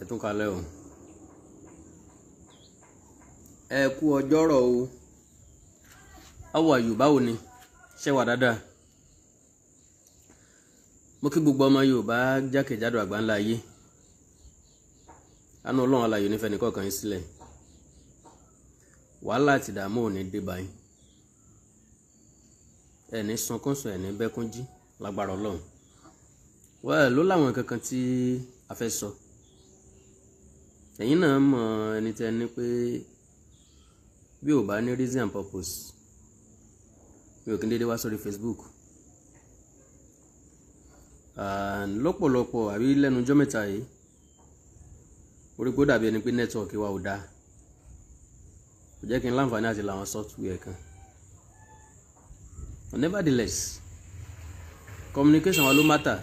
Ẹ tún kalẹ̀ o. Ẹ kú ọjọ́rọ̀ o. How are you? Báwo ni? Ṣé wà dáadáa? Mo kí gbogbo ọmọ Yorùbá jákèjádò àgbáńlá ayé. Àánú Ọlọ́run alààyè nífẹ̀ẹ́ nìkọ̀ọ̀kan yín sílẹ̀. Wàhálà àti ìdààmú ò ní dé bá yín. Ẹ ní sunkún sùn, ẹ ní bẹ́kún jí lágbára Ọlọ́run. Well, ló láwọn kankan tí a fẹ́ sọ. Ẹ̀yin náà mọ̀ ẹni tẹ́ ní pé bí ò bá ní reason and purpose, mi ò kí n dédé wá sórí Facebook. Lọ́pọ̀lọpọ̀ àbí lẹ́nu ọjọ́ mẹ́ta yìí, orí kó dàbí ẹni pé nẹ́tíwọ̀kì wa ò dáa. Kò jẹ́ kí n láǹfààní àti làwọn software kan. Nevertheless, communication wa ló matter.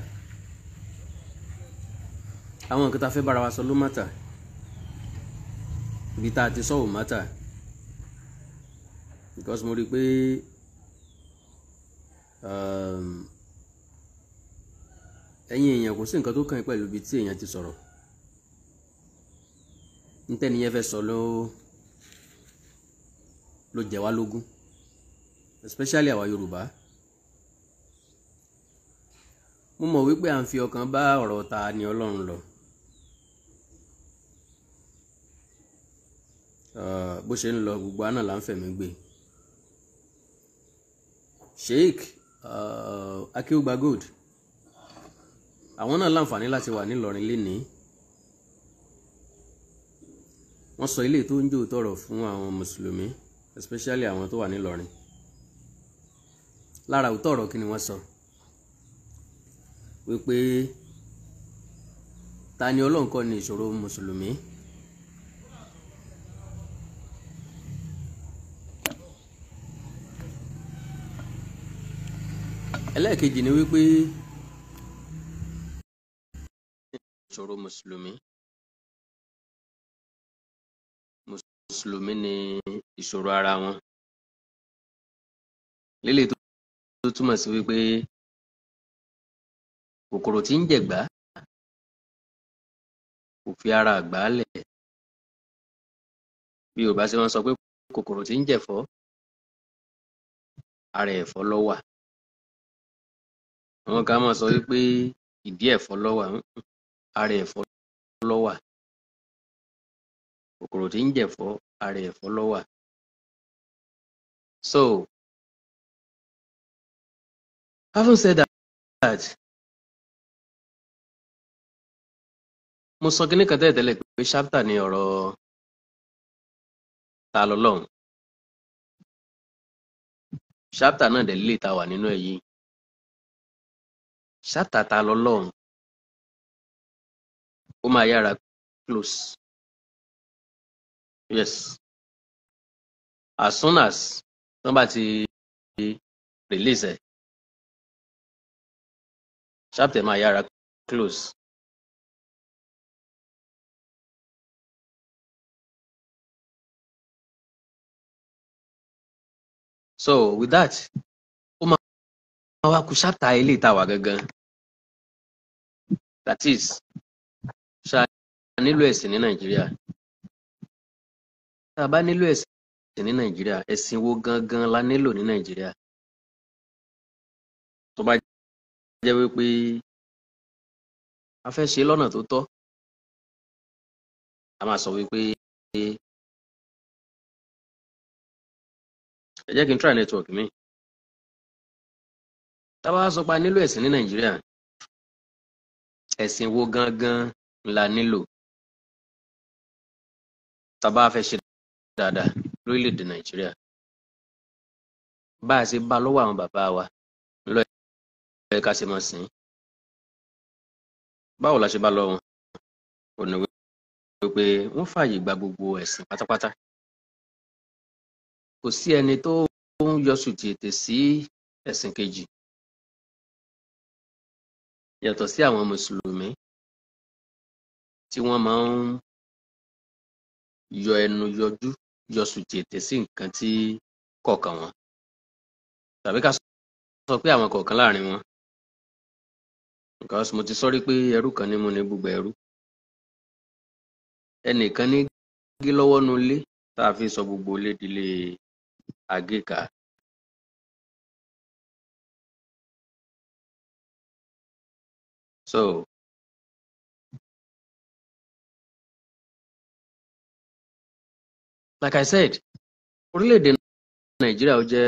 Àwọn nǹkan tá a fẹ́ bára wa sọ ló matter. Ibi tá a ti sọ ò matter. Because mo rí pé ẹ̀yin èèyàn kò sí nǹkan tó kàn yín pẹ̀lú ibi tí èèyàn ti sọ̀rọ̀. Ntẹ́ni yẹn fẹ́ sọ ló jẹ wá lógún, especially àwa Yorùbá. Mo mọ̀ wípé à ń fi ọkàn bá ọ̀rọ̀ ta ni Ọlọ́run lọ. Bó ṣe ń lọ gbogbo àná là ń fẹ̀mí gbé. Sheikh Akeugba Gold, àwọn náà láǹfààní láti wà nílọrin lénìí. Wọ́n sọ ilé tó ń jò tọrọ fún àwọn mùsùlùmí, especially àwọn tó wà nílọrin. Lára òótọ́ ọ̀rọ̀ kí ni wọ́n sọ? Wípé ta ni Ọlọ́run kọ́ ni ìṣòro mùsùlùmí. Ẹlẹ́ẹ̀kejì ni wípé ìṣòro mùsùlùmí ni ìṣòro ara wọn. Lélẹ̀ tó túmọ̀ sí wípé kòkòrò tí ń jẹ̀gbá kò fi ara àgbá lẹ̀. Bí Yorùbá ṣe wọ́n sọ pé kòkòrò tí ń jẹ̀fọ́ ara ẹ̀fọ́ ló wà. Àwọn kan máa sọ wípé ìdí ẹ̀fọ́ ló wà, ara ẹ̀fọ́ ló wà. Kòkòrò tí ń jẹ̀fọ́ ara ẹ̀fọ́ ló wà. So, having said that, mo sọ kíní kan tẹ́lẹ̀ pé chapter ni ọ̀rọ̀ ta lọ́lọ́run. Chapter náà dẹ̀ lè ta wà nínú ẹ̀ yìí. Chapter ta lọ́lọ́run ó máa yára close. Yes. As soon as wọ́n bá ti release ẹ̀, chapter máa yára close. So with that, ó máa wá kù chapter ilé ìta wà gangan. That is, ṣá nílò ẹ̀sìn ní Nàìjíríà. Tá a bá nílò ẹ̀sìn ní Nàìjíríà, ẹ̀sìn wo gangan la nílò ní Nàìjíríà? Tó bá jẹ́ wípé a fẹ́ ṣe lọ́nà tó tọ́, a máa sọ wípé ẹ jẹ́ kí n try network mi. Tá a bá sọ pé a nílò ẹ̀sìn ní Nàìjíríà, ẹ̀sìn wo gangan la nílò? Tá a bá fẹ́ ṣe dáadáa lórílẹ̀-èdè Nàìjíríà, bá a ṣe bá lọ́wọ́ àwọn bàbá wa ló yẹ ká ṣe máa sìn. Báwo la ṣe bá lọ́wọ́ wọn? Ó ní wípé wọ́n fààyè gba gbogbo ẹ̀sìn pátápátá. Kò sí ẹni tó ń yọ sùtì ètè sí ẹ̀sìn kejì yàtọ̀ sí àwọn mùsùlùmí tí wọ́n máa ń yọ ẹnu yọ sùtì ètè sí nǹkan tí kọ̀ọ̀kan wọn, tàbí ká sọ pé àwọn kọ̀ọ̀kan láàrin wọn. Because mo ti sọ rí pé ẹrú kan ní mo ní gbogbo ẹrú. ẹnìkan ní gé lọ́wọ́ nulẹ̀ tá a fi sọ gbogbo ilé ìdílé àgékà. So like I said, orílẹ̀-èdè Nàìjíríà ó jẹ́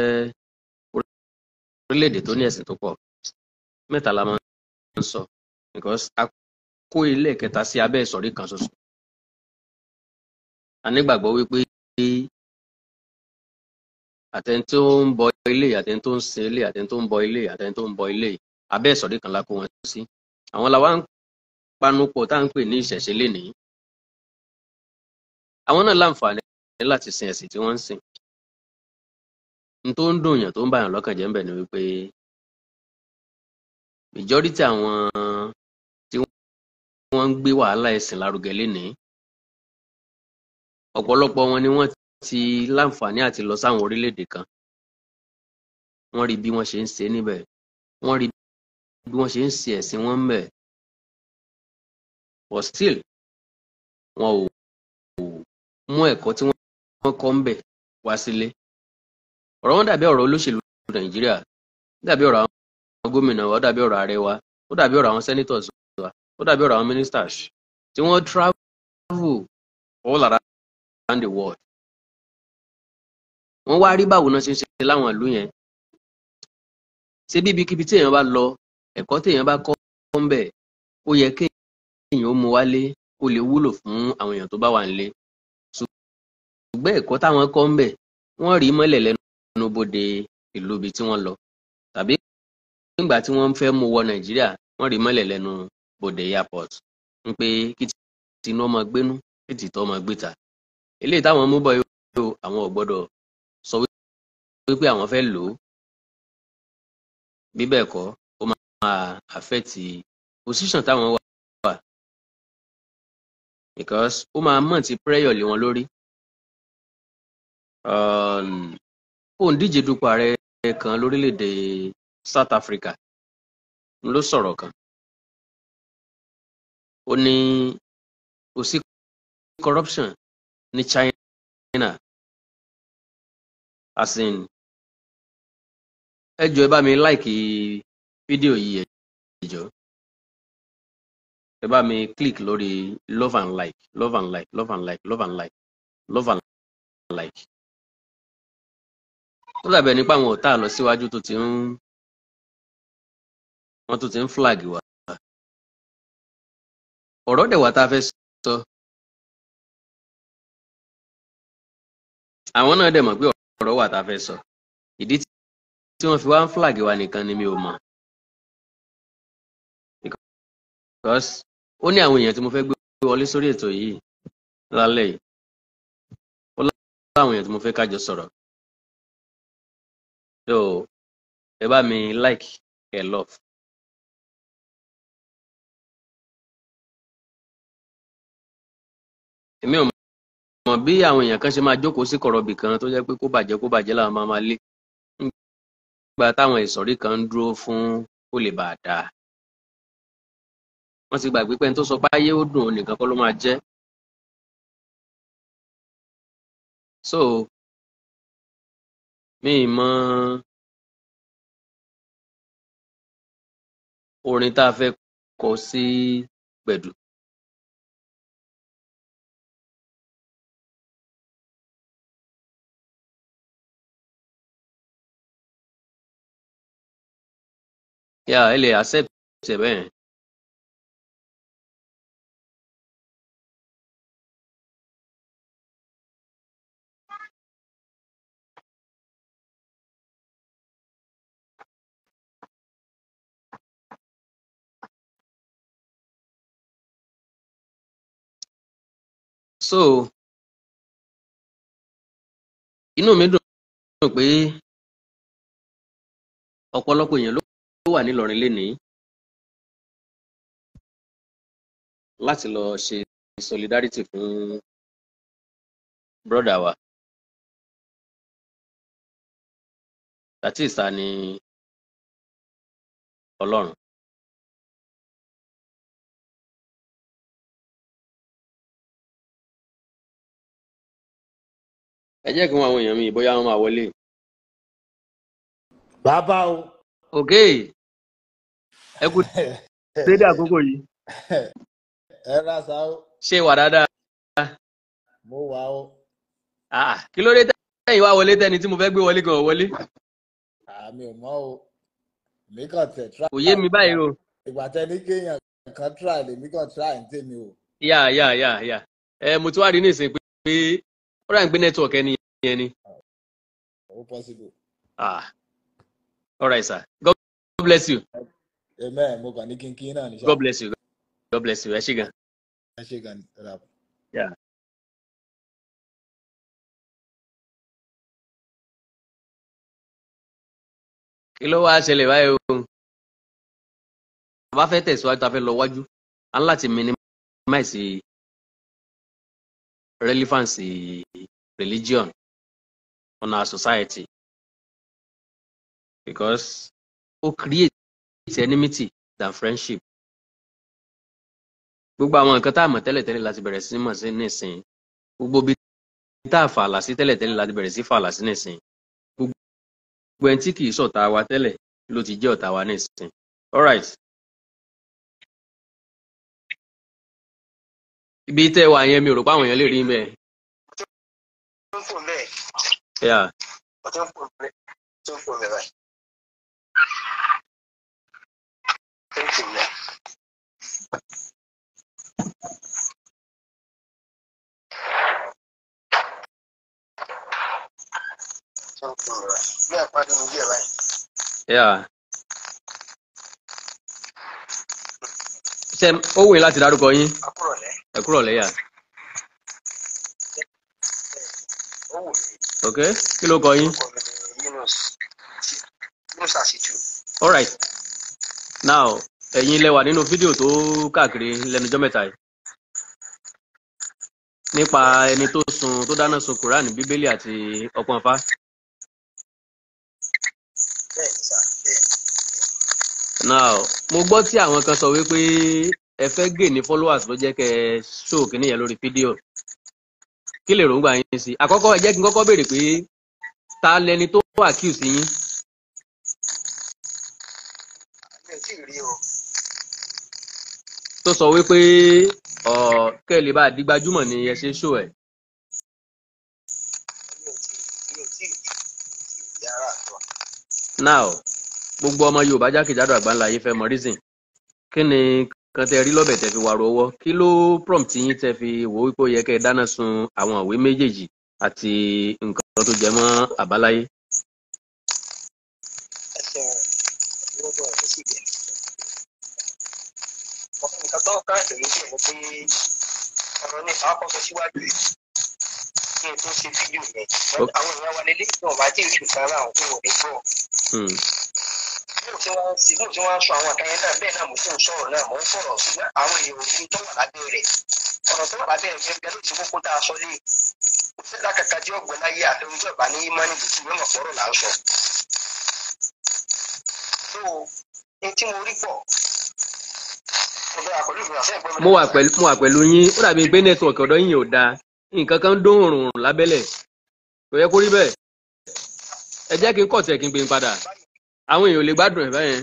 orílẹ̀-èdè tó ní ẹ̀sìn tó pọ̀. Mẹ́ta la máa ń sọ because a kó ilé kẹta sí abẹ́ ìsọ̀rí kan ṣoṣo. A nígbàgbọ́ wípé àtẹni tó ń bọ ilé, àtẹni tó ń sin ilé, àtẹni tó ń bọ ilé, àtẹni tó ń bọ ilé, abẹ́ ìsọ̀rí kan la kó wọn sí. Àwọn làwa ń panupọ̀ tá à ń pè ní ìṣẹ̀ṣe lénìí. Àwọn náà láǹfààní láti sin ẹ̀sìn tí wọ́n ń sìn. N tó ń dùn yàn tó ń bàyàn lọ́kàn jẹ́ ń bẹ̀ ni wípé majority àwọn tí wọ́n ń gbé wàhálà ẹ̀sìn lárugẹ lénìí, ọ̀pọ̀lọpọ̀ wọn ni wọ́n ti láǹfààní àti lọ sáwọn orílẹ̀-èdè kan. Wọ́n rí bí wọ́n ṣe ń ṣe níbẹ̀. Wọ́n rí bí wọ́n ṣe ń ṣe ẹ̀sìn wọn ńbẹ̀. But still, wọn ò mú ẹ̀kọ́ tí wọ́n kọ́ ńbẹ̀ wá sílé. Ọ̀rọ̀ wọn dàbí ọ̀rọ̀ olóṣèlú Nàìjíríà, dàbí ọ̀rọ̀ àwọn gómìnà wa, ó dàbí ọ̀rọ̀ ààrẹ wa, ó dàbí ọ̀rọ̀ àwọn senators wa, ó dàbí ọ̀rọ̀ àwọn ministers tí wọ́n travel all around the world. Wọ́n wá rí báwo náà ṣe ń ṣe láwọn ìlú yẹn. Ṣé bíbikíbi tí èèyàn bá lọ, ẹ̀kọ́ tí èèyàn bá kọ́ ńbẹ̀, ó yẹ kí èèyàn ó mú wálé kó lè wúlò fún àwọn èèyàn tó bá wà nílé. Ṣùgbọ́n ẹ̀kọ́ táwọn kọ́ ńbẹ̀, wọ́n rí mọ́lẹ̀ lẹ́nu bodè ìlú ibi tí wọ́n lọ. Tàbí nígbà tí wọ́n fẹ́ mú wọ Nàìjíríà, wọ́n rí mọ́lẹ̀ lẹ́nu bodè airport. Ń pé kí tinú ọmọ gbénú, kí tìtọ́ ọmọ gbéta. Eléyìí táwọn mú bọ̀ yóò àwọn ò gbọ́dọ̀ sọ wípé àwọn fẹ́ lò ó. Bí bẹ́ẹ̀ kọ́, ó máa affect position táwọn wà. Because ó máa mọ̀ tí pressure lé wọn lórí. Òǹdíje dupò ààrẹ kan lórílẹ̀-èdè South Africa ló sọ̀rọ̀ kan. Ó ní kò sí corruption ní China. As in, ẹ jọ̀ọ́ ẹ bá mi like fídíò yìí, ẹ jọ̀ọ́. Ẹ bá mi click lórí love and like, love and like, love and like, love and like, love and like. Ó dàbí ẹni pé àwọn ọ̀tá lọ síwájú wọ́n tó ti ń flag wa. Ọ̀rọ̀ dẹ̀ wà tá a fẹ́ sọ. Àwọn náà dẹ̀ mọ̀ pé ọ̀rọ̀ wà tá a fẹ́ sọ. Ìdí tí wọ́n fi wá ń flag wa nìkan ni mi ò mọ̀. Because ó ní àwọn èèyàn tí mo fẹ́ gbé wọlé sórí ètò yìí lálẹ́ yìí. Ó láwọn èèyàn tí mo fẹ́ kájọ sọ̀rọ̀. So ẹ bá mi like, ẹ love. Èmi ò mọ̀ bí àwọn èèyàn kan ṣe máa jókòó sí kọ̀rọ̀bì kan tó jẹ́ pé kó bàjẹ́ làwọn máa lé. Nígbà táwọn ìsọ̀rí kan ń dúró fún kó lè bàa dáa. Wọ́n ti gbàgbé pé ẹni tó sọ pé ayé ó dùn nìkan kọ́ ló máa jẹ́. So mi mọ orin tá a fẹ́ kọ sí gbẹ̀dù. Yà ẹ lè accept ẹ bẹ́ẹ̀. So inú mi dùn pé ọ̀pọ̀lọpọ̀ èèyàn ló wà nílọrin lénìí láti lọ ṣe solidarity fún brother wa. That is ta ni Ọlọ́run. ẹ jẹ́ kí wọ́n àwọn èèyàn mi bóyá wọ́n máa wọlé. Bàbá o. Ok, ẹ kú dédé àkókò yìí. Ẹ rà sá o. Ṣé wà dáadáa? Mo wà o. Kí ló dé tẹ́yìn wá wọlé tẹ́ni tí mo fẹ́ gbé wọlé gan wọlé? Àmì ò mọ̀ o. Mi kàn tẹ̀ try. Kò yé mi báyìí o. Ìgbà tẹ́ni kéèyàn kan try lèmi kàn try ní tèmi o. Yà. Mo ti wá rí nísìnyí pé ó rà ń gbé network ẹni yẹn ni. Ó possible. All right, sir. God bless you. Amen. Mo kàn ní kínkín náà ní sá. God bless you. God bless you. Ẹ ṣé gan. Ẹ ṣé gan. Yeah. Kí ló wá ṣẹlẹ̀ báyìí o? Bá fẹ́ tẹ̀síwájú tá a fẹ́ lọ wájú, a ní láti minimize relevance religion on our society because ó create enmity than friendship. Gbogbo àwọn nǹkan tá a mọ̀ tẹ́lẹ̀tẹ́lẹ̀ láti bẹ̀rẹ̀ sí mọ̀ sí nísìn. Gbogbo bí tá a fàlà sí tẹ́lẹ̀tẹ́lẹ̀ láti bẹ̀rẹ̀ sí fàlà sí nísìn. Gbogbo ẹni tí kì í ṣọ̀tá wa tẹ́lẹ̀ ló ti jẹ́ ọ̀tá wa nísìn. All right. Ibi tẹ́ wà yẹn mi ò rò pé àwọn èèyàn lè rí mẹ́. Yeah. Yeah. Ṣé ó wù yín láti dárúkọ yín? Ẹ kúrọ̀lẹ́ yà. Ok, kí ló kọ yín? All right. Now, ẹ̀yin lẹ wà nínú fídíò tó káàkiri lẹ́nujọ́ mẹ́ta yìí. Nípa ẹni tó dáná sun Kùránì, Bíbélì àti ọpọ́n Ifá. Now, mo gbọ́ tí àwọn kan sọ wípé ẹ fẹ́ gè ní followers ló jẹ́ kẹ́ ẹ show kìíní yẹn lórí fídíò. Kí lè rògbà yín sí? Àkọ́kọ́ ẹ jẹ́ kí n kọ́kọ́ béèrè pé ta lẹni tó accuse yín? Tó sọ wípé kẹ́ ẹ lè bá àdígbàjúmọ̀ ni ẹ ṣe show ẹ̀. Now, gbogbo ọmọ Yorùbá jákèjádò àgbáńlá yìí fẹ́ mọ reason. Kí ni kan tẹ rí lọ́bẹ̀ tẹ fi wàrò ọwọ́? Kí ló prompt yín tẹ fi wò wípé ó yẹ kẹ́ ẹ dáná sun àwọn ìwé méjèèjì àti nǹkan tó jẹ mọ́ àbáláyé? Nǹkan tó ká ìṣẹ̀lẹ̀ sí ni pé ọ̀rọ̀ nípa àkọ́kọ́ síwájú yìí kí n tó ṣe fídíò yẹn. Àwọn èèyàn wa lélẹ́ tí wọ́n bá tí ì rí ìfẹ́ ara àwọn tí wọ́n lè gbọ́. Bí tí wọ́n sọ àwọn àkàyẹ náà bẹ́ẹ̀ náà mo fún un sọ̀rọ̀ náà mo ń sọ̀rọ̀ ṣùgbọ́n àwọn èèyàn òbí tó wà lábẹ́ rẹ̀. Ọ̀rọ̀ tó wà lábẹ́ rẹ̀ gẹ́gẹ́ ló ti kókó tá a sọ lé. Kò sí lákàtà tí ọ̀gbọ́n láyé àtẹ̀wé tó bá ní ìmánì tó ti wọ́n mọ̀ pọ̀rọ̀ là ń sọ. So, ní tí mo rí pọ̀, mo wà pẹ̀lú yín. Ó dàbí pé network ọ̀dọ̀ yín ò dáa. Nǹkan kan dún òrùn lábẹ́lẹ̀. Kò yẹ kó rí bẹ́ẹ̀. Ẹ jẹ́ kí n kọ̀ tẹ̀ kí n gbé n padà. Àwọn èèyàn ò lè gbádùn ẹ̀ bẹ́yẹn.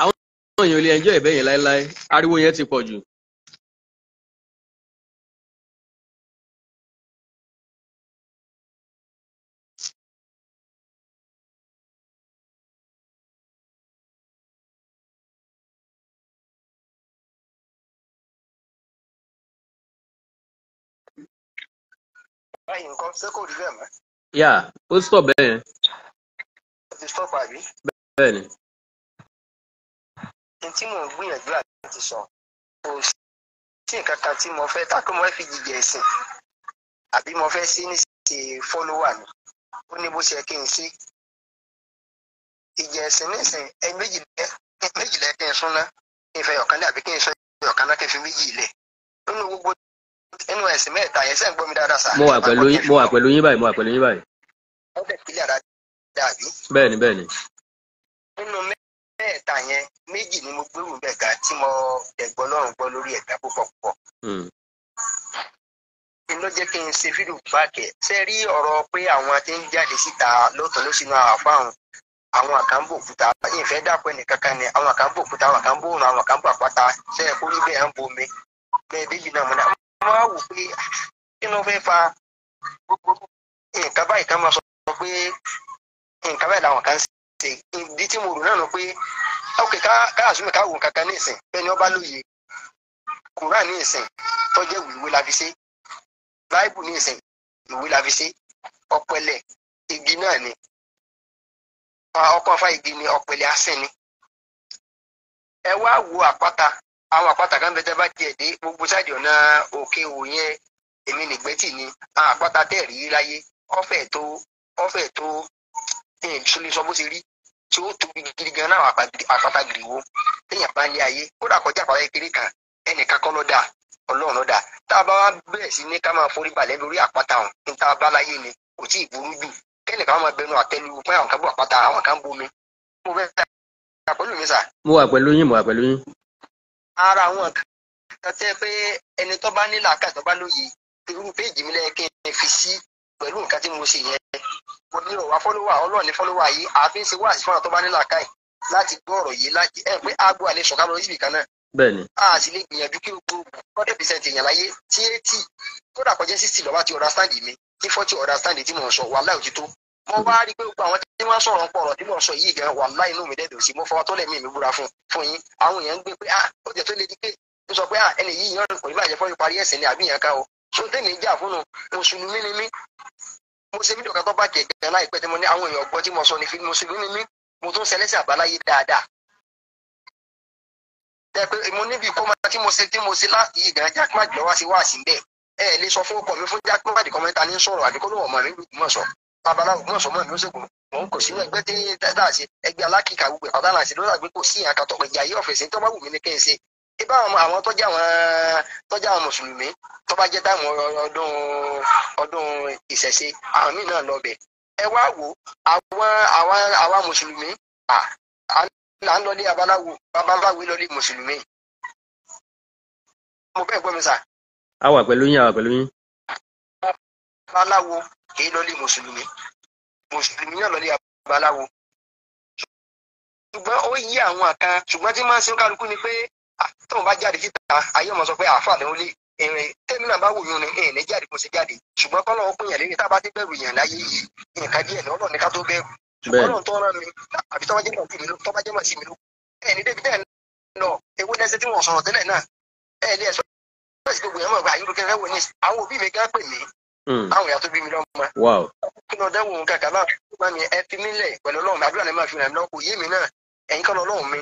Àwọn èèyàn ò lè enjoy ẹ̀ bẹ́yẹn láéláé. Ariwo yẹn ti pọ̀ jù. báyìí nǹkan ṣé kò rí bẹ́ẹ̀ mọ́. Yà, ó stop bẹ́yẹn. Ó ti stop àbí? Bẹ́ẹ̀ni. Ní tí mò ń gbìyànjú àti sọ kò sí nǹkan kan tí mo fẹ́ tákò mo fẹ́ fi jíjẹ ẹ̀sìn àbí mo fẹ́ sí ní ṣe fọ́lọ́wà mi ó ní bó ṣe kí n sí ìjẹ ẹ̀sìn nísìn ẹ méjìlẹ́ kí n súnná kí n fẹ́ ọ̀kan lé àbí kí n sọ ọ̀kan náà kí n fi méjì ilẹ̀ nínú gbogbo inú ẹ̀sìn mẹ́ta yẹn sẹ́yìn gbọ́ mi dáadáa sáà. Mo wà pẹ̀lú yín báyìí. Wọ́n fẹ́ kílẹ̀ dáadáa bí. Bẹ́ẹ̀ni. Nínú mẹ́ta yẹn méjì ni mo gbérù bẹ́ẹ̀ ga tí mo ẹ̀gbọ́n lọ́rùn gbọ́ lórí ẹ̀dá púpọ̀. ló jẹ́ kí n ṣe fídíò báàkẹ́ ṣe rí ọ̀rọ̀ pé àwọn tí ń jáde síta lọ́tọ̀ ló sínú àfáàhùn àwọn àkànbò òkúta ìfẹ́ dàpọ̀ ẹnìkankan ni àwọn àkànbò òkúta àwọn àkànbò òrùn àwọn àkànbò àpáta ṣe é kórí bẹ́ẹ̀ ń bomi bẹ́ẹ̀ méjì náà múná wọ́n á wò pé kí ló fẹ́ fa gbogbo nǹkan báyìí kan máa sọ pé nǹkan báyìí làwọn kan ṣe ìdí tí mo rò náà nù pé ókè káàsùnmí káwò kankan ní ìsìn bẹ́ẹ̀ ni wọ́n bá lóye Kùránì ní ìsìn tó jẹ́ ìwé la fi ṣe Báíbù ní ìsìn ìwé la fi ṣe ọ̀pẹ̀lẹ̀ igi náà ni ọkọ̀ afá igi ni ọ̀pẹ̀lẹ̀ asín ni ẹ wá wo àpáta àwọn àpáta kan bẹ tẹ bá tiẹ̀ dé gbogbo sáàdì ọ̀nà òkè òwò yẹn èmi nìgbẹ́tì ni àwọn àpáta tẹ̀ rí láyé ọ̀fẹ́ tó ìṣúlẹ̀ sọ bó ṣe rí tí ó tóbi gidi gan náà àpáta gìrìwó téèyàn bá ń lé ayé kódà kọjá àpáta kékeré kan ẹnìkan kọ́ ló dá Ọlọ́run ló dá tá a bá wá bẹ̀rẹ̀ sí ní ká máa forí balẹ̀ lórí àpáta ọ̀hún ní tá a bá láyé ni kò tí ì burú jù kẹ́nìkan máa bẹnu àtẹ́lu pé àwọn kan bú àpáta àwọn kan bomi mo fẹ́ ta pẹ̀lú mi sà. mo wà pẹ̀lú yín. ara àwọn kan tẹ́ pé ẹni tó bá ní làákàyè tó bá lóye irú péjì mi lẹ́yìn kí n fi sí pẹ̀lú nǹkan tí mo ṣe yẹn mo ní ọ̀wá fọ́lọ́wà Ọlọ́run ní fọ́lọ́wà yìí àfi ń ṣe wáàsí fún àwọn tó bá ní làákàyè láti gbọ́ ọ̀rọ̀ yìí láti pé aago àlẹ́ sọ̀ká lọ síbì kan náà. bẹ́ẹ̀ni. a sì lè gbìyànjú kí gbogbo 100% èèyàn láyé tí 80 kódà kọjá 60 lọ́wọ́ ti understand mi tí 40 understand tí mo sọ wàhálà òtítọ́ mo wá rí pé gbogbo àwọn tí wọ́n sọ̀rọ̀ ń pọ̀rọ̀ tí mo sọ yìí gan wàhálà inú mi dẹ́dọ̀ sí mo fọwọ́ tó lẹ́mí mi búra fún yín àwọn èèyàn ń gbé pé ó jẹ́ tó lè di pé ó sọ pé ẹni yìí yan kò ní bàjẹ́ fọ́ ìparí ẹ̀sìn ni àbí ìyàn ká o so tẹ́mi jà fún un mùsùlùmí ni mí mo ṣe fídíò kan tó bàjẹ́ gan láìpẹ́ tí mo ní àwọn èèyàn gbọ́ tí mo sọ ní fi mùsùlùmí ni mí mo tún ṣẹlẹ́sẹ̀ àbáláyé dáadáa tẹ́ pé mo níbi ìkọ́mọ tí mo ṣe láti yìí gan jákèmádì lọ́wọ́ sí wáàsí ń bẹ̀ ẹ lè sọ fún ọkọ mi fún jákèmádì kọ́mẹ́ta ní sọ̀rọ̀ àdìkọ́ ló wọ̀ mọ́ mi lùkùmọ̀ sọ babaláwo mọ̀ sọ mọ́ mi ó ṣègùn mò ń kò sínú ẹgbẹ́ tí dáadáa ṣe ẹgbẹ́ alákìíkà gbogbo ìpàdánù àti lọ́dà gbé kò sí àkàtọ̀ ìjà yìí ọ̀fẹ́ sí tó bá wù mí ní kí n ṣe ibà àwọn tọ́jà àwọn mùsùlùmí tó bá jẹ́ táwọn ọdún ìṣẹ̀ṣe àwọn míì náà lọ bẹ̀ ẹ wá wò àwa mùsùlùmí là ń lọlé babaláwo lọlé mùsùlùmí mo bẹ́ẹ̀ gbọ́ mi sà. a wà pẹ̀lú yín. babaláwo kì í lọlé mùsùlùmí náà lọlé babaláwo ṣùgbọ́n ó yí àwọn kan ṣùgbọ́n tí máa ń ṣe kálukú ni pé tóun bá jáde síta ayé ọmọ sọ pé àáfà ló lé tẹ́mi náà bá wò yún ni ní jáde kó ṣe jáde ṣùgbọ́n kọ́ lọ́wọ́ pínyàn lérí tá a bá ti bẹ̀rù yàn láyé yìí nǹkan díẹ̀ ní ọlọ́ọ̀ni ká tó bẹ̀rù ṣùgbọ́n ọlọ́run tó rán mi àbí tó bá jẹ́ mọ̀ sí mi ló ní débi tẹ́ ẹ̀ lọ ewu lẹ́sẹ̀ tí wọ́n sọ̀rọ̀ tẹ́lẹ̀ náà ní ẹ̀sọ́ láti gbogbo yẹn mọ̀ pé àyùrù kẹrẹ́ wò ní àwọn òbí mi gán pè mí àwọn ìyá tó bí mi lọ́mọ kí ló dẹ́wò kàkà náà máa mi ẹ fi mí lẹ̀ pẹ̀lú ọlọ́run àdúrà ni máa fi ràn mí lọ kò yé mi náà ẹ̀yin kọ́ lọ́lọ́run mi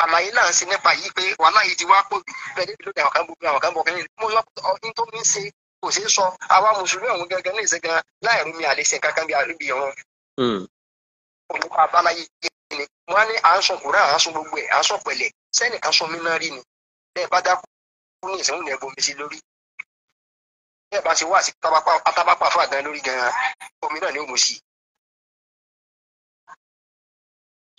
àlàyé náà ń ṣe nípa yìí pé wàhálà yìí ti wá pọ̀ jù bẹ́ẹ̀ débi lóde àwọn kan bọ̀ àwọn kan bọ̀ kẹ́yìn mo yọ ọdún tó ń ṣe kò ṣeé sọ àwa mùsùlùmí ọ̀hún gangan ní ìṣẹ́gan láìrú mi àlè ṣe kankan bí àríbi ọ̀run. olùkọ́ abáláyé ni wọ́n á ní à ń sọ Kùránì à ń sọ gbogbo ẹ̀ à ń sọ pẹ̀lẹ́ sẹ́nìkan sọ mí náà rí ni bẹ́ẹ̀ bá dákú ní ìsìnkú ní ẹ̀bùn mi sí lórí bẹ́ẹ̀ bá ṣe wá sí atábápá fún àgbọn lórí gan-an omi náà ni ó mú sí i.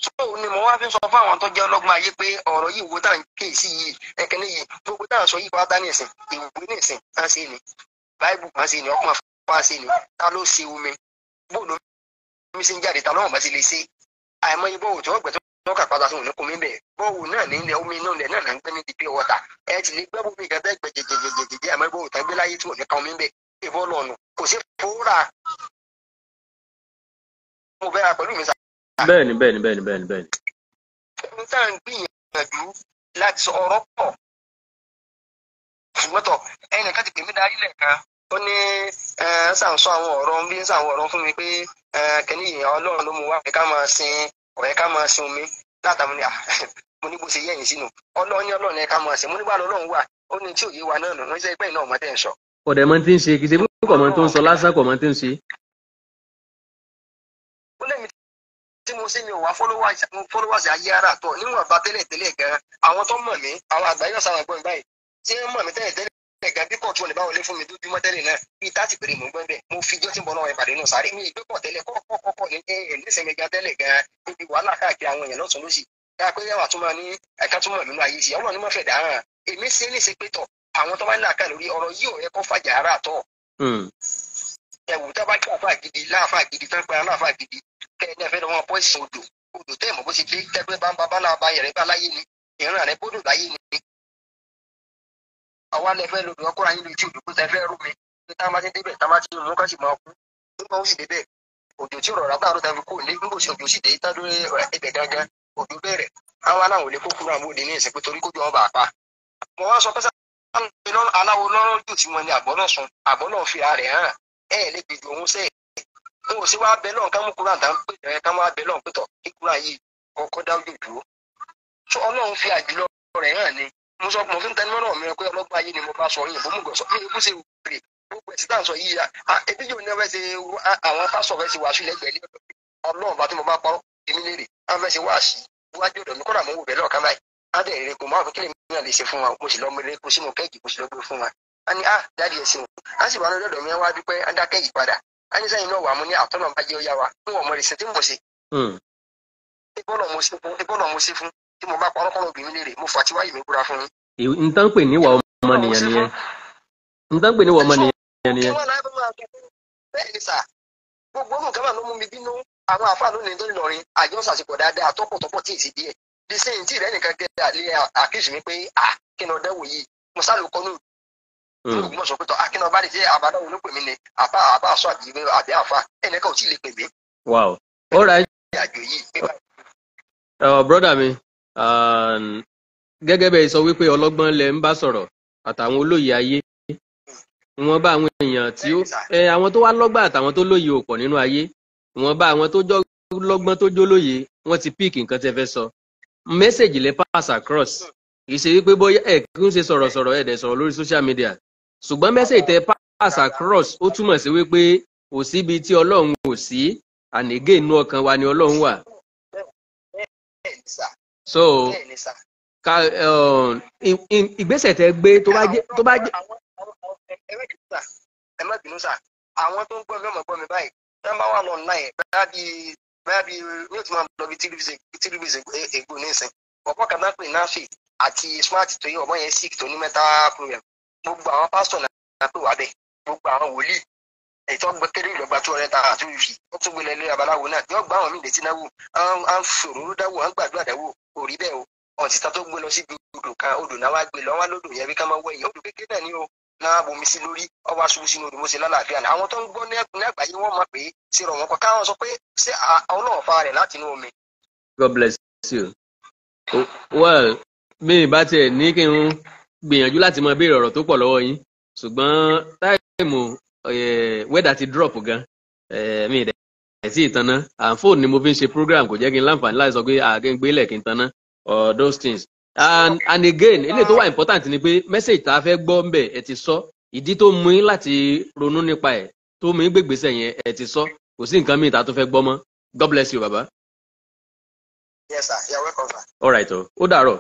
so ni mo wá fi sọ fún àwọn tó jẹ́ ọlọ́gbọ́n ayé pé ọ̀rọ̀ yìí wo tá à ń kíyèsí yìí ẹ̀kẹ́ni yìí gbogbo tá à ń sọ yìí pátá ní ìsìn ìwé ní ìsìn á sí ni Báíbù á sí ni ọkùnrin fún á sí ni ta ló ṣe omi bóòlù omi sì ń jáde ta lọ́wọ́n bá sì lè ṣe àìmọye bọ́ọ̀wù tí wọ́n gbẹ̀ tó kà padà sóhun ní kò mí bẹ̀ bọ́ọ̀wù náà ní ilẹ̀ omi náà náà ń gbé ní di pure water ẹ ti lè gbẹ́ bómi kan tẹ́ gbẹ jẹjẹjẹjẹjẹ àmọ́ bọ́ọ̀wù tán gbé láyé tí wọ́n ní ká omi bẹ̀ ìbọn lọ́nu kò sí fòórà mo bẹ́ra pẹ̀lú mi sá. bẹ́ẹ̀ni. ohun tá à ń gbìyànjú láti sọ ọ̀rọ̀ pọ̀ ṣùgbọ́n tọ̀ ẹnìkan ti pè mí darí lẹ́ẹ̀kan ó ní sàǹsọ àwọn ọ̀rọ̀ bí ń sàwọn ọ̀rọ̀ fún mi pé kẹ́ni ìyẹn Ọlọ́run ló mú wá ká máa sin ọ̀rẹ́ ká máa sin omi látàmú ni mo ní bó ṣe yẹ̀yìn sínú Ọlọ́run ẹ̀ ká máa sin mo nígbà lọ́lọ́run wà ó ní tí òye wa náà nù ní ẹgbẹ́ náà ọmọdé ń sọ. ọ̀dẹ̀ mọ́ ti ń ṣe kì í ṣe púpọ̀ mọ́ tó ń sọ lásán kọ̀ mọ́ ti ń ṣe. ó lẹ́mi tí mo ṣe mi ò wá followers ayé ara tọ̀ níwọ̀n bá tẹ́lẹ̀ gan àwọn tó mọ̀ mí àwọn àgbáyé ọ̀sán àwọn ẹ̀gbọ́n báyìí tí wọ́n mọ̀ mí tẹ́lẹ̀ ẹ̀gá bí kọ̀ọ̀tù ọ̀lẹ̀ báwọlé fún mi dójúmọ́ tẹ́lẹ̀ náà bí táàtì péré mò ń gbẹ́ bẹ́ẹ̀ mo fi jọ́ tí ń bọ̀ náà ìpàdé náà sáré mi ìgbé pọ̀ tẹ́lẹ̀ kọ́kọ́ ní nísìnyí gan tẹ́lẹ̀ gan níbi wàhálà káàkiri àwọn èèyàn lọ́tún lósì ká pé yàrá tó máa ní ẹ̀ka tó mọ̀ nínú ayé sí ọlọ́run ní mọ̀ fẹ̀ dáhàn èmi ṣe ní ṣe pé tọ̀ àwọn tó bá ní àká lórí ọ̀rọ̀ yìí ò yẹ kó fàjà ara àtọ̀. ẹ̀wù tá a bá kí àfa gidi láàfà gidi fẹ́ pẹ́ aláàfà gidi kẹ́ẹ̀dẹ́ fẹ́ lọ́wọ́ pọ́ìsì odò tẹ́ mọ̀ bó ti dé tẹ́gbẹ́ bá ń bá bá bá yẹ̀rẹ́ bá láyé ni ìran rẹ̀ bódò láyé ni. àwa lẹ fẹ́ lodò ọkọ̀ ayé lójú odò kó tẹ fẹ́ rú mi pé tá a máa ti débẹ̀ tá a máa ti mú ká sì máa kú nígbà ó sì débẹ̀ òjò tí rọra bá àrùn tàbí kò ní nígbà òjò sì dé tádó ẹbẹ̀ gangan òjò bẹ̀rẹ̀ àwọn aláwọ̀ lè kókó náà bóde ní ìsìn pé torí kójú wọn bá pa. mo wá sọ pé aláwo lọ́rọ́ jù tí wọ́n ní àbọ̀ náà sun àbọ̀ náà fi ara rẹ̀ hàn lè gbèjò òun sẹ́ẹ̀. n ò sí wá bẹ lọ́n ká mú kúrò àtà ń pè ẹ̀ ká máa bẹ lọ́n pé tọ̀ kí kúrò yìí kọ́kọ́ dá ojú dúró. sọ ọlọ́run fi àjùlọ rẹ̀ hàn ni mo sọ mo fi ń tẹnu mọ́rọ̀ mi pé ọlọ́gbọ́n ayé ni mo bá sọ yìí bó mú gọ̀ọ́sọ mi kú sí rè gbogbo ẹ̀sìn tá à ń sọ yìí ebi yóò ní ọ fẹ́ ṣe àwọn pásọ̀ fẹ́ ṣe wàásù lẹ́gbẹ̀ẹ́ ní ọlọ́run bá tí mo bá parọ́ èmi lérè á fẹ́ ṣe wáàsì iwájú ọ̀dọ̀ mi kọ́ra mo wò bẹ́ẹ̀ lọ́ọ̀kan báyìí á dẹ̀ rere kò máa fi kílè mi náà lè ṣe fún wa mo sì lọ mẹ́rẹ́ kó sínú kẹ́ẹ̀kì mo sì lọ gbé fún wa á ní dáàdi ẹ̀ ṣeun á sì wà lọ́dọ̀ ọ̀dọ̀ mi wá dúpẹ́ á dá kẹ́ẹ̀kì padà á ní sẹ́yìn náà wà mo ní àtọ́nà bá jẹ́ ọyá wa fún ọmọ rẹ̀ sẹ́tí mo ṣe. ìbọ́nà mo ṣe fún tí mo bá parọ́ kọ́nà obìnrin lérè mo fà tí wáyé mi búra fún yín. n tán pè níwà ọmọnìyàn nìyẹn n tán pè níwà ọmọnìyàn nìyẹn. bẹ́ẹ̀ ni sà gbogbo nǹkan máa ló mú mi bínú àwọn àfáà lónìí tó lọrin àjọ sàṣepọ̀ dáadáa tọ́pọ̀tọ́pọ̀ tí ì sí díẹ̀ bí sẹ́yìn tí ìrẹ́ nìkan gẹ́gẹ́ àlẹ́ àkíyèsí mi pé kí ni ọ̀dẹ́wò yìí mo sá ló kọ́ ní òògùn mọ̀ sọ pé tọ́ akínà bá lè jẹ́ àbádáwò ló pè mí ni àbá àṣọ àbí àfa ẹnìkan ò tí ì lè pè mí. wow all right. àjò yìí pé brother mi gẹ́gẹ́ bẹ́ẹ̀ sọ wípé ọlọ́gbọ́n lẹ ń bá sọ̀rọ̀ àtàwọn olóyè ayé wọ́n bá àwọn èèyàn tí ó àwọn tó wá lọ́gbọ́n àtàwọn tó lóye ò pọ̀ nínú ayé wọ́n bá àwọn tó jọ lọ́gbọ́n tó jólóye wọ́n ti píìkì nǹkan tẹ́ fẹ́ sọ mẹ́sẹ̀gì lẹ pass across kì í ṣe wípé bóyá ẹ̀ kí ń ṣe sọ̀rọ̀ ẹ̀ dẹ̀ sọ̀rọ̀ lórí social media ṣùgbọ́n mẹ́sẹ̀gì tẹ pass across ó túmọ̀ sí wípé kò síbi tí ọlọ́run ò sí ànégé inú ọkàn wa ni ọlọ́run wà. So ìgbésẹ̀ tẹ gbé tó bá jẹ́. ẹ má bínú sà àwọn tó ń gbọ́ mi ọmọ gbọ́ mi báyìí wọ́n bá wà lọ online bẹ́ẹ̀ bí ní o ti máa lọ bí tìrìbìsì ègbò nísìn ọ̀pọ̀ kan náà pè náfì àti smart tó yẹ ọ̀bọ̀n yẹn sick tó ní mental problem gbogbo àwọn pásítọ̀ náà pè wá bẹ́ẹ̀ gbogbo àwọn wòlíì ètò ọgbẹ́kẹ́lé ìlọ́gba 200 àti fífi ó tún gbé lẹ́lẹ́ abaláwo náà yóò gbá àwọn míì létí náà wò á ń fòrò dáwò á ń gbàdúrà dáwò kò rí bẹ́ẹ̀ o ọ̀títà tó gbé lọ sí odò kan odò náà wá gbé lọ wá lódò yẹn bí ká máa wọ ẹ̀yìn odò kékeré náà ni o náà bomi sí lórí ọba ṣubú sínú odò mo ṣe lálàáfíà ni àwọn tó ń gbọ́ ní àgbáyé wọ́n mọ̀ pé ṣe rọ̀ wọ́n kọ́ káwọn sọ pé ṣé ọlọ́run fa rẹ̀ láti inú omi. God bless you. Well mi ì bá tiẹ̀ ní kí n gbìyànjú láti máa béèrè ọ̀rọ̀ tó pọ̀ lọ́wọ́ yín ṣùgbọ́n táìmù wẹ́dà ti drop gan mi ì dẹ̀ sí ìtanná fóònù ni mo fi ń ṣe program kò jẹ́ kí n láǹfààní láti sọ pé àgẹ́gbélẹ̀ kí n tanná or those things. And again eléyìí tó wà important ni pé message tá a fẹ́ gbọ́ ń bẹ̀ ẹ ti sọ ìdí tó mú yín láti ronú nípa ẹ̀ tó mú yín gbégbèsè yẹn ẹ ti sọ kò sí nǹkan míì tá a tó fẹ́ gbọ́ mọ́. God bless you baba. Yes sir, you're welcome sir. All right ó dàárọ̀.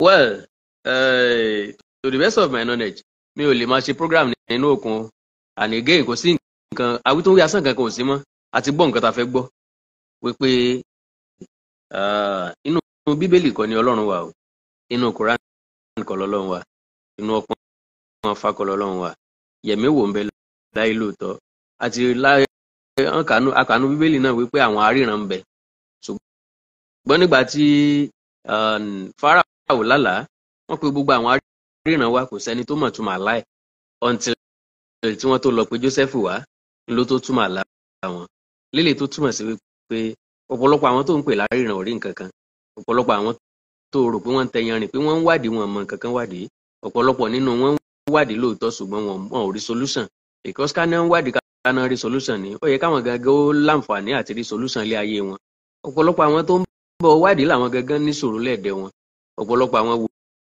Well to the best of my knowledge mi ò lè máa ṣe program nínú òkun and again kò sí nǹkan àwítúnwí asán kankan ò sí mọ́ àti gbọ́ nǹkan tá a fẹ́ gbọ́ wípé inú bíbélì kọ́ ni ọlọ́run wà o inú Kùránì kọ́ lọ́lọ́run wà inú ọpọ́n fa kọ́ lọ́lọ́run wà yẹ̀mí wò ń bẹ láyé lóòótọ́ àti akànú bíbélì náà wípé àwọn aríran ń bẹ ṣùgbọ́n nígbà tí Fáráò lálàá wọ́n pe gbogbo àwọn aríran wa kò sẹ́ni tó mọ̀ túmọ̀ àlá ẹ̀ until tí wọ́n tó lọ pé Jósẹ́fù wá ló tó túmọ̀ àlá wọn lílé tó túmọ̀ sí wípé ọ̀pọ̀lọpọ̀ àwọn tó ń pè láríran ò rí nǹkan kan ọ̀pọ̀lọpọ̀ àwọn tó rò pé wọ́n ń tẹyan rìn pé wọ́n ń wádìí wọn mọ nǹkan kan wádìí ọ̀pọ̀lọpọ̀ nínú wọn ń wádìí lóòótọ́ ṣùgbọ́n wọn ò rí solution because ká náà ń wádìí ká náà rí solution ni ó yẹ káwọn gangan ó láǹfààní àti rí solution ilé ayé wọn ọ̀pọ̀lọpọ̀ àwọn tó ń bọ̀ wádìí làwọn gangan níṣòro lẹ́ẹ̀dẹ̀ wọn ọ̀pọ̀lọpọ̀ àwọn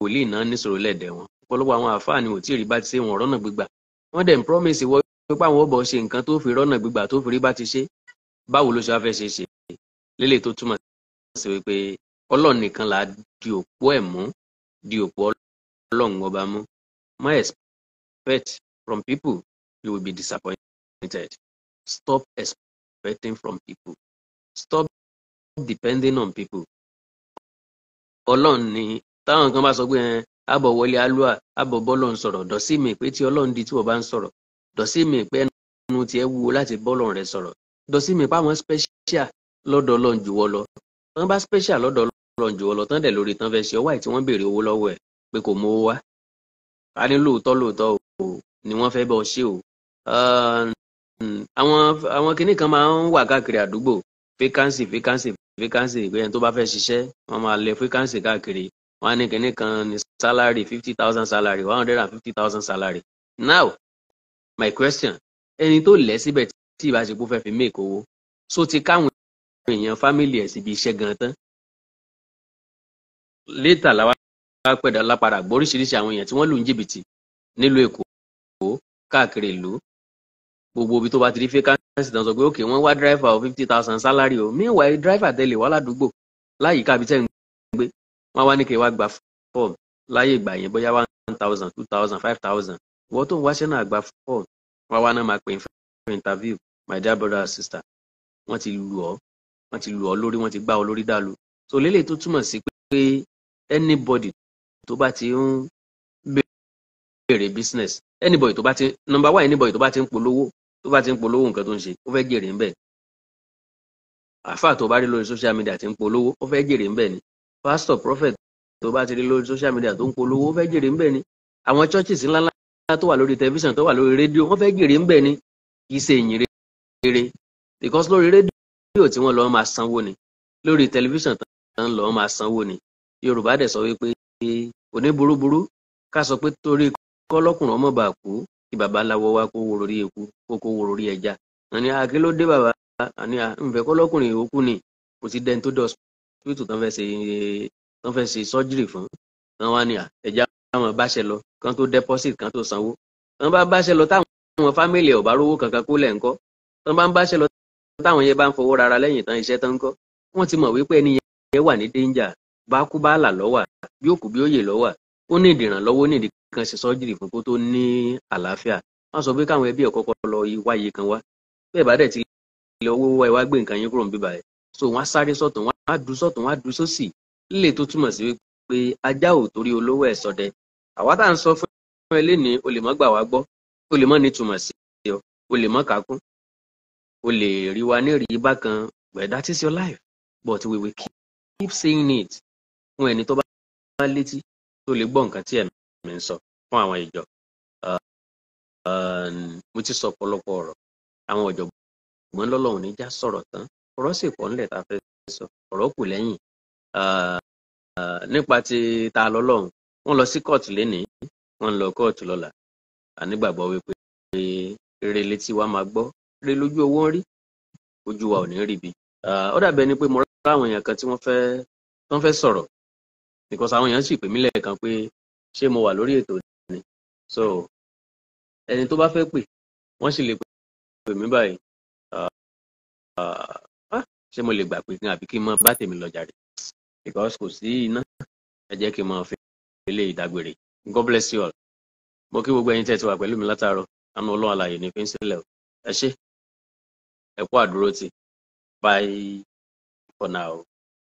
wòlíì náà níṣòro lẹ́ẹ̀dẹ̀ wọn ọ̀pọ̀lọpọ̀ àwọn àfáà ni ò tí ì rí bá ti ṣe wọn rọ́nà gbígbà wọ́n dẹ̀ ń promise wọ́n pé àwọn ọbọ̀ ṣe nǹkan tó fi rọ́nà gbígbà tó fi rí bá ti ṣe báwo ló ṣe wá fẹ́ ṣe lélẹ̀ tó túmọ̀ sí wípé ọlọ́run nìkan là á di òpó ẹ̀ mú di òpó ọlọ́run ọba mú má expect from people you will be disappointed stop expecting from people stop depending on people Ọlọ́run ni táwọn kan bá sọ pé àbọ̀ wọlé alúà àbọ̀ bọ́lọ̀ ń sọ̀rọ̀ dọ̀sí mi pé tí Ọlọ́run di tí wọ́n bá ń sọ̀rọ̀ dọ̀sí mi pé ẹnu tiẹ̀ wúwo láti bọ́lọ̀ rẹ̀ sọ̀rọ̀ dọ̀sí mi pé àwọn special lọ́dọ̀ Ọlọ́run jù wọ́ lọ tán bá special lọ́dọ̀ Ọlọ́run jù wọ́ lọ tán dẹ̀ lórí tán fẹ́ ṣe ọwọ́ àìtí wọ́n béèrè owó lọ́wọ́ ẹ̀ pé kò mówó wá ká ní lóòótọ́ o ni wọ́n fẹ́ bọ́ ṣe o àwọn kinní kan máa ń wà káàkiri àdúgbò vacancy pé ẹni tó bá fẹ́ ṣiṣẹ́ wọ́n máa lẹ vacancy káàkiri wọ́n á ní kinní kan ní salary 50,000 salary 150,000 salary. Now my question ẹni tó lẹ̀ síbẹ̀ tí ìbáṣepọ̀ fẹ́ fi make owó so ti káwọn èèyàn family ẹ̀ síbi iṣẹ́ gan tán later làwa pẹ̀dà lápadà gbọ́ oríṣiríṣi àwọn èèyàn tí wọ́n lù ń jìbìtì nílùú Èkó káàkiri ìlú gbogbo ibi tó bá ti rí vacancy tán sọ pé okay wọ́n wá driver 50,000 salary o meanwhile driver tẹ́lẹ̀ wá ládùúgbò láyìíká ibi tẹ́ ń gbé wọ́n wá ní kí wá gba form láyé ìgbà yẹn bóyá 1,000 2,000 5,000 wọ́n tó ń wáṣẹ́ náà gba form wọ́n wá náà máa pè fún interview my dear brother and sister wọ́n ti lù ọ́ lórí wọ́n ti gbá ọ lórí dàlú so lélẹ̀ tó túmọ̀ sí pé anybody tó bá ti ń bèrè business anybody tó bá ti number one anybody tó bá ti ń polówó nǹkan tó ń ṣe ó fẹ́ jèrè ńbẹ̀ àfáà tó bá rí lórí social media tí ń polówó ó fẹ́ jèrè ńbẹ̀ ni pastor prophet tó bá ti rí lórí social media tó ń polówó ó fẹ́ jèrè ńbẹ̀ ni àwọn churches ńláńlá tó wà lórí television tó wà lórí rédíò wọ́n fẹ́ jèrè ńbẹ̀ ni kì í ṣe ìyìn rere because lórí rédíò tí wọ́n lọ máa sanwó ni lórí television tán lọ máa sanwó ni Yorùbá dẹ̀ sọ wípé kò ní burúburú ká sọ pé torí kọ́lọ́kùnrin ọmọ bá kú kí babaláwo wá kó wòrò rí eku kó wòrò rí ẹja àní àkí ló dé bàbá àní ǹfẹ́ kọ́lọ́kùnrin ìhókù ni kò ti dẹni tó dé hospital tán fẹ́ ṣe surgery fún tán wá ní ẹja àwọn báṣẹ lọ kan tó deposit kan tó sanwó tán bá báṣẹ lọ táwọn family ẹ̀ ò bá rówó kankan kó lẹ̀ ńkọ́ tán bá ń báṣẹ lọ táwọn yẹn bá ń fowó rárá lẹ́yìn tán iṣẹ́ tán ńkọ́ wọ́n ti mọ̀ wípé ẹni yẹn wà ní danger bá kú bá là lọ́wà bí òkú bí òye lọ́wà ó ní ìdìrànlọ́wọ́ ní ìdí kan ṣe sọ́jírì fún kó tó ní àlàáfíà wọ́n sọ pé káwọn ẹbí ẹ̀ kọ́kọ́ lọ wáyé kan wá bẹ́ẹ̀ bá dẹ̀ ti lè owó wá gbé nǹkan yín kúrò ń bíbá ẹ̀ so wọ́n á sáré sọ́tún wọ́n á dú sọ́tún wọ́n á dú sósì lílé tó túmọ̀ sí pé ajá ò torí olówó ẹ̀ sọdẹ àwa tá à ń sọ fún ẹ lénìí o lè mọ́ gbà wá gbọ́ o lè mọ́ ní túmọ̀ sí ọ o lè mọ́ kákún o lè rí wa ní rí bákan but that is your life but we will keep saying it fún ẹni tó bá létí tó lè gbọ́ nǹkan tí ẹ̀mí ń sọ fún àwọn ìjọ mo ti sọ ọ̀pọ̀lọpọ̀ ọ̀rọ̀ àwọn ọ̀jọ̀gbọ́n lọ́lọ́run níjà sọ̀rọ̀ tán ọ̀rọ̀ sì pọ̀ nílẹ̀ tá a fẹ́ sọ ọ̀rọ̀ kù lẹ́yìn nípa ti ta lọ́lọ́run wọ́n lọ sí kóòtù lénìí wọ́n lọ kóòtù lọ́la ànígbàgbọ́ wípé rere létí wa máa gbọ́ rere lójú owó ń rí ojú wa ò ní rí bi ó dàbí ẹni pé mo rá àwọn èèyàn kan tí wọ́n fẹ́ sọ̀rọ̀ because àwọn èèyàn sì pè mí lẹ́ẹ̀kan pé ṣé mo wà lórí ètò ni so ẹni tó bá fẹ́ pè wọ́n sì lè pè mí báyìí ṣé mo lè gbà pé kí n àbí kí n mọ bá tèmi lọ jàre because kò sí iná ẹ jẹ́ kí n mọ fi ilé ìdágbére God bless you all mo kí gbogbo ẹ̀yin tẹ́ ti wà pẹ̀lú mi látàárọ̀ àánú Ọlọ́run alààyè ní fi ń sílẹ̀ ẹ ṣé ẹ kú àdúró tì bye for now.